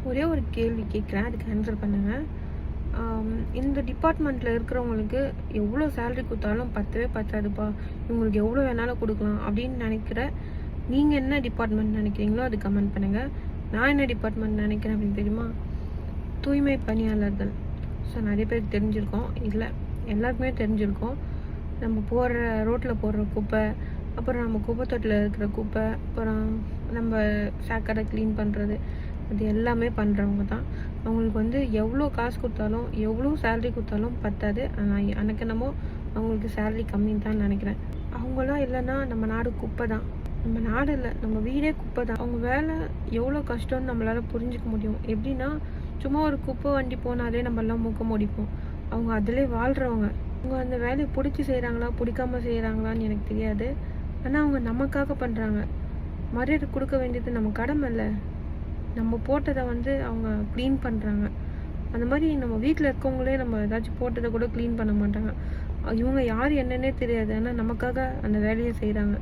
ஒரே ஒரு கேள்வி கேட்குறேன், அதுக்கு ஆன்சர் பண்ணுங்கள். இந்த டிபார்ட்மெண்ட்டில் இருக்கிறவங்களுக்கு எவ்வளோ சேலரி கொடுத்தாலும் பத்தவே பத்தாதுப்பா, இவங்களுக்கு எவ்வளோ வேணாலும் கொடுக்கலாம் அப்படின்னு நினைக்கிற நீங்கள் என்ன டிபார்ட்மெண்ட் நினைக்கிறீங்களோ அது கமெண்ட் பண்ணுங்கள். நான் என்ன டிபார்ட்மெண்ட் நினைக்கிறேன் அப்படின்னு தெரியுமா? தூய்மை பணியாளர்கள். ஸோ நிறைய பேருக்கு தெரிஞ்சிருக்கோம், இல்லை எல்லாருக்குமே தெரிஞ்சிருக்கோம். நம்ம போடுற ரோட்டில் போடுற குப்பை, அப்புறம் நம்ம குப்பை தொட்டில் இருக்கிற குப்பை, அப்புறம் நம்ம சாக்கடை க்ளீன் பண்ணுறது, அது எல்லாமே பண்ணுறவங்க தான். அவங்களுக்கு எவ்வளோ காசு கொடுத்தாலும் எவ்வளோ சேலரி கொடுத்தாலும் பத்தாது. ஆனால் எனக்கு என்னமோ அவங்களுக்கு சேலரி கம்மின்னு தான் நினைக்கிறேன். அவங்களாம் இல்லைன்னா நம்ம நாடு குப்பை தான். நம்ம நாடு இல்லை, நம்ம வீடே குப்பை தான். அவங்க வேலை எவ்வளோ கஷ்டம்னு நம்மளால் புரிஞ்சிக்க முடியும். எப்படின்னா, சும்மா ஒரு குப்பை வண்டி போனாலே நம்மளாம் மூக்க முடிப்போம். அவங்க அதிலே வாழ்கிறவங்க. அவங்க அந்த வேலையை பிடிச்சி செய்கிறாங்களா பிடிக்காம செய்கிறாங்களான்னு எனக்கு தெரியாது. ஆனால் அவங்க நமக்காக பண்ணுறாங்க. மரியாதை கொடுக்க வேண்டியது நம்ம கடமை இல்லை. நம்ம போட்டதை அவங்க க்ளீன் பண்ணுறாங்க. அந்த மாதிரி நம்ம வீட்டில் இருக்கவங்களே நம்ம ஏதாச்சும் போட்டதை கூட க்ளீன் பண்ண மாட்டாங்க. இவங்க யார் என்னன்னே தெரியாது, ஆனால் நமக்காக அந்த வேலையை செய்கிறாங்க.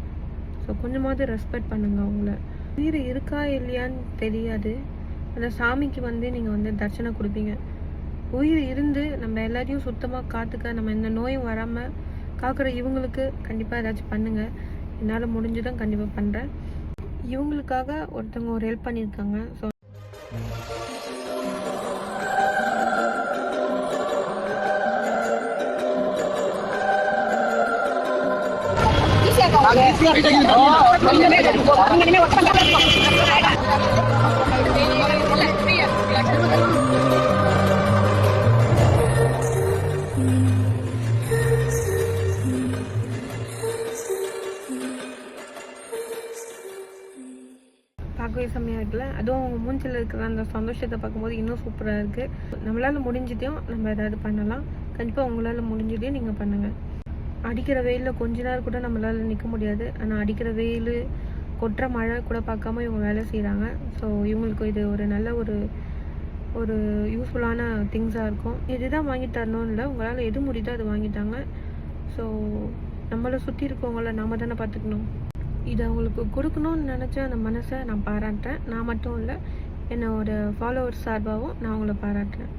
ஸோ கொஞ்சமாவது ரெஸ்பெக்ட் பண்ணுங்கள் அவங்கள. உயிர் இருக்கா இல்லையான்னு தெரியாது. அந்த சாமிக்கு நீங்கள் தட்சணை கொடுப்பீங்க. உயிர் இருந்து நம்ம எல்லாரையும் சுத்தமாக காத்துக்க, நம்ம எந்த நோயும் வராமல் காக்கிற இவங்களுக்கு கண்டிப்பாக ஏதாச்சும் பண்ணுங்கள். என்னால் முடிஞ்சதும் கண்டிப்பாக பண்ணுறேன். இவங்களுக்காக ஒருத்தவங்க ஒரு ஹெல்ப் பண்ணியிருக்காங்க. ஸோ பார்க்கவே செம்மையாக இருக்குல்ல. அதுவும் அவங்க மூஞ்சில் இருக்கிற அந்த சந்தோஷத்தை பார்க்கும்போது இன்னும் சூப்பராக இருக்குது. நம்மளால் முடிஞ்சதையும் நம்ம ஏதாவது பண்ணலாம். கண்டிப்பாக உங்களால் முடிஞ்சதையும் நீங்கள் பண்ணுங்கள். அடிக்கிற வெயிலில் கொஞ்ச நேரம் கூட நம்மளால் நிற்க முடியாது. ஆனால் அடிக்கிற வெயில், கொட்டுற மழை கூட பார்க்காம இவங்க வேலை செய்கிறாங்க. ஸோ இவங்களுக்கு இது ஒரு நல்ல ஒரு யூஸ்ஃபுல்லான திங்ஸாக இருக்கும். இதுதான் வாங்கி தரணும்னு இல்லை, உங்களால் எது முடியுதோ அது வாங்கிட்டாங்க. ஸோ நம்மளை சுற்றி இருக்கவங்கள நாம் தானே பார்த்துக்கணும். இது அவங்களுக்கு கொடுக்கணும்னு நினச்ச அந்த மனசை நான் பாராட்டுறேன். நான் மட்டும் இல்லை, என்னோட ஃபாலோவர்ஸ் சார்பாகவும் நான் அவங்கள பாராட்டுறேன்.